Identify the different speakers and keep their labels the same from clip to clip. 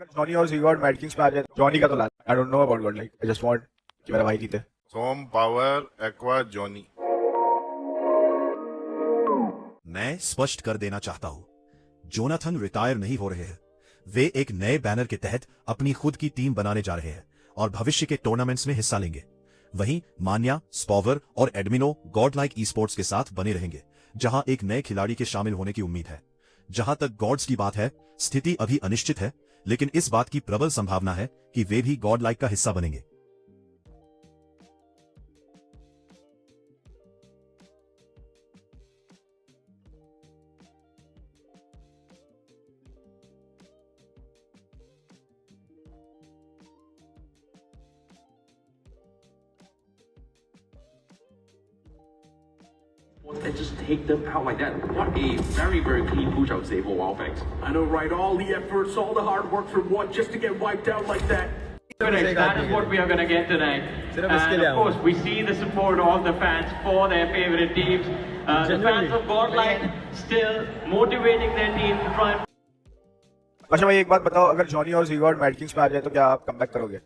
Speaker 1: अगर जॉनी और सीगॉड mat Kings में आ जाए तो जॉनी का तो ला। I don't know about God, like I just want कि मेरा भाई जीते।
Speaker 2: Som, Power, Aqua, Johnny.
Speaker 3: मैं स्पष्ट कर देना चाहता हूं, जोनाथन रिटायर नहीं हो रहे हैं। वे एक नए बैनर के तहत अपनी खुद की टीम बनाने जा रहे हैं और भविष्य के टूर्नामेंट्स में हिस्सा लेंगे। वहीं मान्या, स्पॉवर और एडमिनो गॉड लाइक ई स्पोर्ट्स के साथ बने रहेंगे, जहां एक नए खिलाड़ी के शामिल होने की उम्मीद है। जहां तक गॉड्स की बात है, स्थिति अभी अनिश्चित है, लेकिन इस बात की प्रबल संभावना है कि वे भी गॉड लाइक का हिस्सा बनेंगे।
Speaker 4: And just take them out like that. What a very, very clean push, I would say, for Wildfang. I know, right? All the efforts, all the hard work from one just to get wiped out like that.
Speaker 5: Correct. That is what we are going to get tonight. And of course, we see the support of the fans for their favorite teams. The fans of Godlike still motivating their team to try and...
Speaker 1: अच्छा भाई, एक बात बताओ, अगर Johnny और सीगॉड mat Kings में आ जाए तो क्या आप कमबैक करोगे?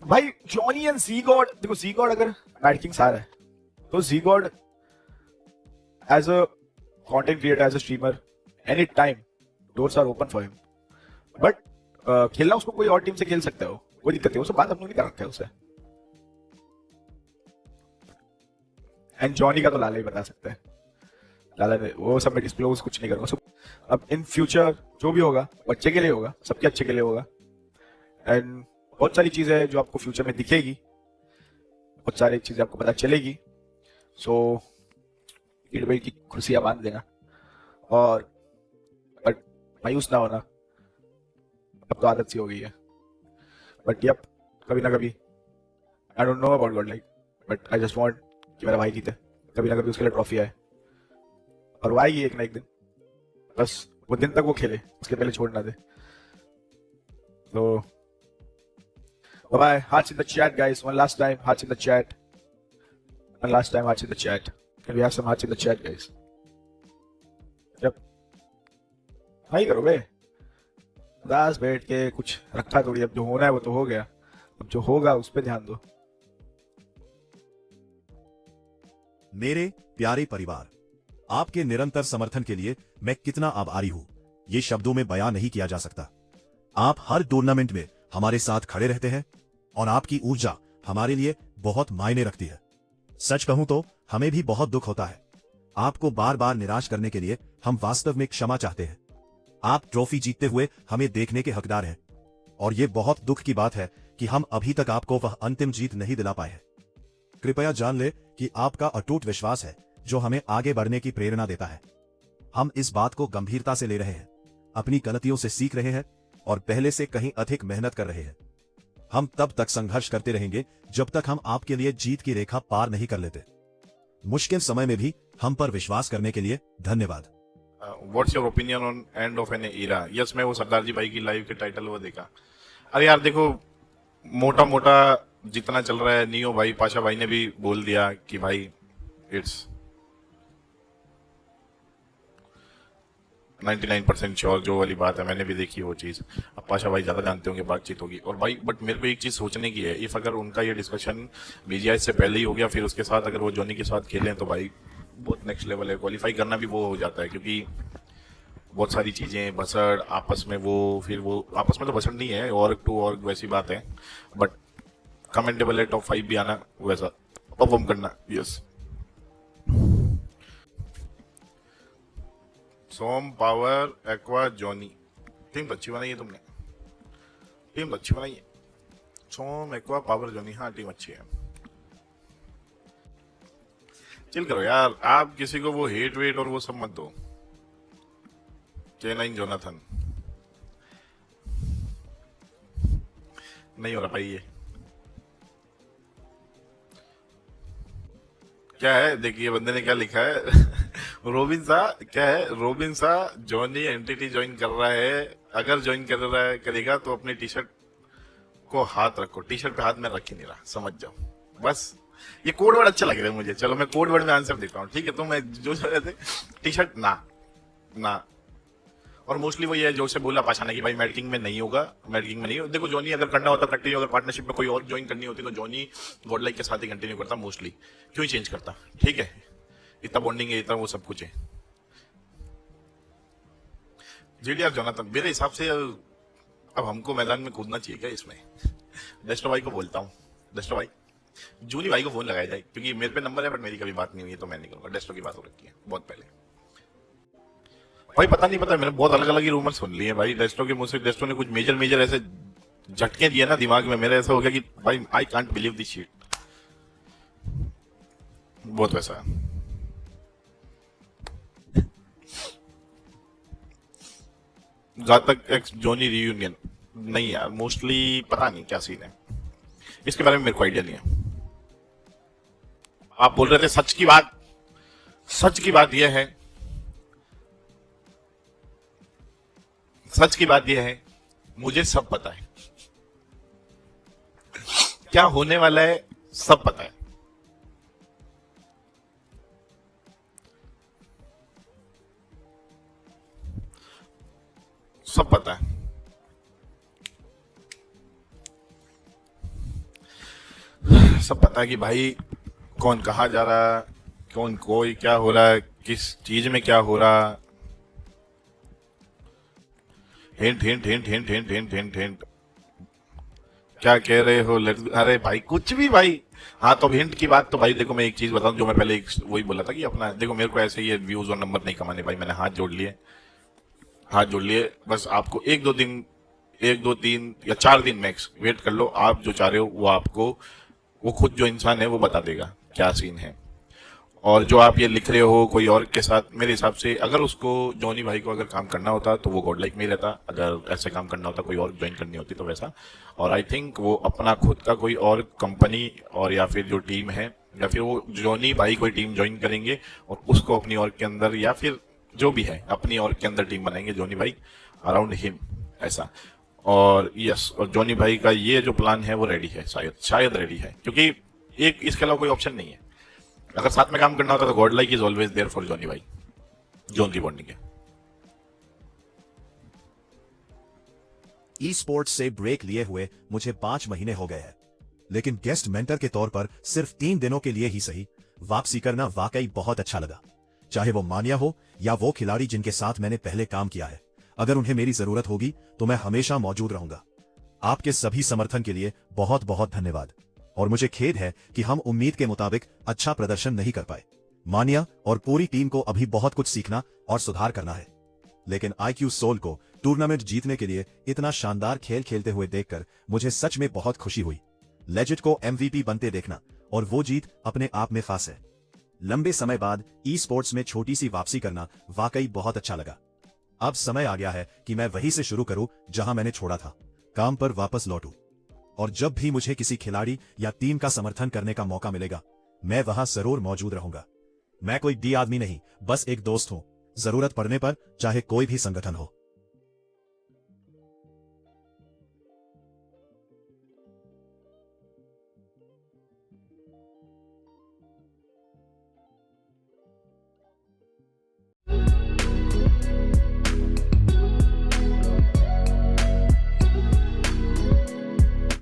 Speaker 1: भाई जॉनी एंड सीगॉड, देखो सीगॉड अगर मैट किंग्स आ रहा है तो सीगॉड as a content creator, as a streamer, anytime doors are open for him. But खेलना उसको कोई और टीम से खेल सकता है, वो कोई दिक्कत नहीं, वो सब बात हम लोग नहीं कर रखा है उससे। एंड जॉनी का तो लाला ही बता सकता है, लाला ने वो सब में डिस्क्लोज कुछ नहीं करूंगा। अब इन फ्यूचर जो भी होगा वो अच्छे के लिए होगा, सबके अच्छे के लिए होगा। एंड बहुत सारी चीजें हैं जो आपको फ्यूचर में दिखेगी, बहुत सारी चीजें आपको पता चलेगी। सो भाई की कुर्सियां बांध देना और बट मायूस ना होना, अब तो आदत सी हो गई है। बट यप, कभी ना कभी, आई don't know about God like, but I just want कि मेरा भाई जीते, कभी ना कभी उसके लिए ट्रॉफी आए, और वो आएगी एक ना एक दिन। बस वो दिन तक वो खेले, उसके पहले छोड़ ना दे। तो bye, hearts in the chat guys, one last time hearts in the chat, one last time hearts in the chat. Can we have some hearts in the chat, guys? Yep. High करो बे, दास बैठ के कुछ रखा थोड़ी, अब जो होना है वो तो हो गया, अब जो होगा उस पर ध्यान दो।
Speaker 3: मेरे प्यारे परिवार, आपके निरंतर समर्थन के लिए मैं कितना आभारी हूं, ये शब्दों में बयां नहीं किया जा सकता। आप हर टूर्नामेंट में हमारे साथ खड़े रहते हैं और आपकी ऊर्जा हमारे लिए बहुत मायने रखती है। सच कहूं तो हमें भी बहुत दुख होता है। आपको बार बार निराश करने के लिए हम वास्तव में क्षमा चाहते हैं। आप ट्रॉफी जीतते हुए हमें देखने के हकदार हैं और ये बहुत दुख की बात है कि हम अभी तक आपको वह अंतिम जीत नहीं दिला पाए हैं। कृपया जान ले कि आपका अटूट विश्वास है जो हमें आगे बढ़ने की प्रेरणा देता है। हम इस बात को गंभीरता से ले रहे हैं, अपनी गलतियों से सीख रहे हैं और पहले से कहीं अधिक मेहनत कर रहे हैं। हम तब तक संघर्ष करते रहेंगे जब तक हम आपके लिए जीत की रेखा पार नहीं कर लेते। मुश्किल समय में भी हम पर विश्वास करने के लिए धन्यवाद।
Speaker 2: What's your opinion on end of an era? Yes, मैं वो सरदार जी भाई की लाइव के टाइटल वो देखा। अरे यार देखो, मोटा मोटा जितना चल रहा है, नियो भाई, पाशा भाई ने भी बोल दिया कि भाई इट्स 99% श्योर, जो वाली बात है मैंने भी देखी वो चीज। अब पाशा भाई ज्यादा जानते होंगे, बातचीत होगी। और भाई बट मेरे को एक चीज सोचने की है, इफ अगर उनका ये डिस्कशन बीजीआई से पहले ही हो गया, फिर उसके साथ अगर वो जॉनी के साथ खेलें तो भाई बहुत नेक्स्ट लेवल है। क्वालिफाई करना भी वो हो जाता है, क्योंकि बहुत सारी चीजें भसड़ आपस में, वो फिर वो आपस में तो भसड़ नहीं है, ऑर्ग टू ऑर्ग वैसी बात है, बट कमेंटेबल है टॉप 5 भी आना, वैसा परफॉर्म करना। यस, सोम, पावर, एक्वा, जॉनी, टीम अच्छी बनाई है तुमने, टीम अच्छी बनाई है। सोम, एक्वा, पावर, जॉनी, हाँ टीम अच्छी है। चिल करो यार, आप किसी को वो हेट वेट और वो सब मत दो। K9 जोनाथन नहीं हो रहा भाई। ये क्या है, देखिए बंदे ने क्या लिखा है रोबिन सा, क्या है, रोबिन सा जॉनी एंटिटी ज्वाइन कर रहा है, अगर ज्वाइन कर रहा है करेगा तो अपने टी शर्ट को हाथ रखो। टी शर्ट पे हाथ में रख ही नहीं रहा, समझ जाओ बस। ये कोड वर्ड अच्छा लग रहा है मुझे, चलो मैं कोड वर्ड में आंसर देता हूँ, ठीक है? तो मैं जो टी शर्ट ना और मोस्टली वो ये है जो से बोला पाशा ने कि भाई मेडकिंग में नहीं होगा, मेडकिंग में नहीं होगा। देखो जॉनी अगर करना होता कंटिन्यू, अगर पार्टनरशिप में कोई और ज्वाइन करनी होती तो जॉनी गॉडलाइक के साथ ही कंटिन्यू करता मोस्टली, क्यों ही चेंज करता। ठीक है, इतना बॉन्डिंग है, इतना वो सब कुछ है। जीडीआर जोनाथन मेरे हिसाब से अब हमको मैदान में कूदना चाहिए क्या इसमें? डेस्टो भाई को बोलता हूँ, डेस्टो भाई जूनी भाई को फोन लगाया जाए, क्योंकि मेरे पे नंबर है बट मेरी कभी बात नहीं हुई है, तो मैं नहीं करूंगा। डेस्टो की बात हो रखी है बहुत पहले भाई, पता नहीं पता, मैंने बहुत अलग अलग ही रूमर सुन लिए भाई डेस्टो के मुंह से। डेस्टो ने कुछ मेजर ऐसे झटके दिए ना दिमाग में मेरे, ऐसा हो गया कि भाई I can't believe this shit, बहुत वैसा। घातक एक्स जॉनी रियूनियन नहीं यार, मोस्टली पता नहीं क्या सीन है इसके बारे में, मेरे को आइडिया नहीं है। आप बोल रहे थे सच की बात यह है, सच की बात यह है मुझे सब पता है, क्या होने वाला है सब पता है। सब पता है, सब पता है कि भाई कौन कहाँ जा रहा, कौन कोई क्या हो रहा है, किस चीज में क्या हो रहा। Hint hint hint hint hint hint hint hint क्या कह रहे हो? अरे भाई कुछ भी भाई। हाँ तो हिंट की बात, तो भाई देखो मैं एक चीज बताऊं, जो मैं पहले वही बोला था कि अपना देखो मेरे को ऐसे ये व्यूज और नंबर नहीं कमाने भाई, मैंने हाथ जोड़ लिए बस। आपको 1 2 3 या 4 दिन मैक्स वेट कर लो, आप जो चाह रहे हो वो आपको, वो खुद जो इंसान है वो बता देगा क्या सीन है। और जो आप ये लिख रहे हो कोई और के साथ, मेरे हिसाब से अगर उसको जॉनी भाई को अगर काम करना होता तो वो गॉडलाइक में ही रहता, अगर ऐसे काम करना होता कोई और ज्वाइन करनी होती तो वैसा। और आई थिंक वो अपना खुद का कोई और कंपनी और या फिर जो टीम है, या फिर वो जॉनी भाई कोई टीम ज्वाइन करेंगे और उसको अपनी और के अंदर, या फिर जो भी है अपनी और के अंदर टीम बनाएंगे जॉनी भाई अराउंड हिम ऐसा। और यस, और जॉनी भाई का ये जो प्लान है वो रेडी है, शायद रेडी है, क्योंकि एक इसके अलावा कोई ऑप्शन नहीं है। अगर साथ में काम करना होता तो Godlike is always there for Jonny भाई, जोन की बॉन्डिंग है।
Speaker 3: ई स्पोर्ट्स से ब्रेक लिए हुए मुझे 5 महीने हो गए हैं, लेकिन गेस्ट मेंटर के तौर पर सिर्फ 3 दिनों के लिए ही सही वापसी करना वाकई बहुत अच्छा लगा। चाहे वो मानिया हो या वो खिलाड़ी जिनके साथ मैंने पहले काम किया है, अगर उन्हें मेरी जरूरत होगी तो मैं हमेशा मौजूद रहूंगा। आपके सभी समर्थन के लिए बहुत बहुत धन्यवाद, और मुझे खेद है कि हम उम्मीद के मुताबिक अच्छा प्रदर्शन नहीं कर पाए। मानिया और पूरी टीम को अभी बहुत कुछ सीखना और सुधार करना है, लेकिन IQ सोल को टूर्नामेंट जीतने के लिए इतना शानदार खेल खेलते हुए देखकर मुझे सच में बहुत खुशी हुई। लेजेंड को MVP बनते देखना और वो जीत अपने आप में खास है। लंबे समय बाद ई स्पोर्ट्स में छोटी सी वापसी करना वाकई बहुत अच्छा लगा। अब समय आ गया है कि मैं वहीं से शुरू करूं जहां मैंने छोड़ा था, काम पर वापस लौटूं। और जब भी मुझे किसी खिलाड़ी या टीम का समर्थन करने का मौका मिलेगा, मैं वहां जरूर मौजूद रहूंगा। मैं कोई डी आदमी नहीं, बस एक दोस्त हूं, जरूरत पड़ने पर चाहे कोई भी संगठन हो।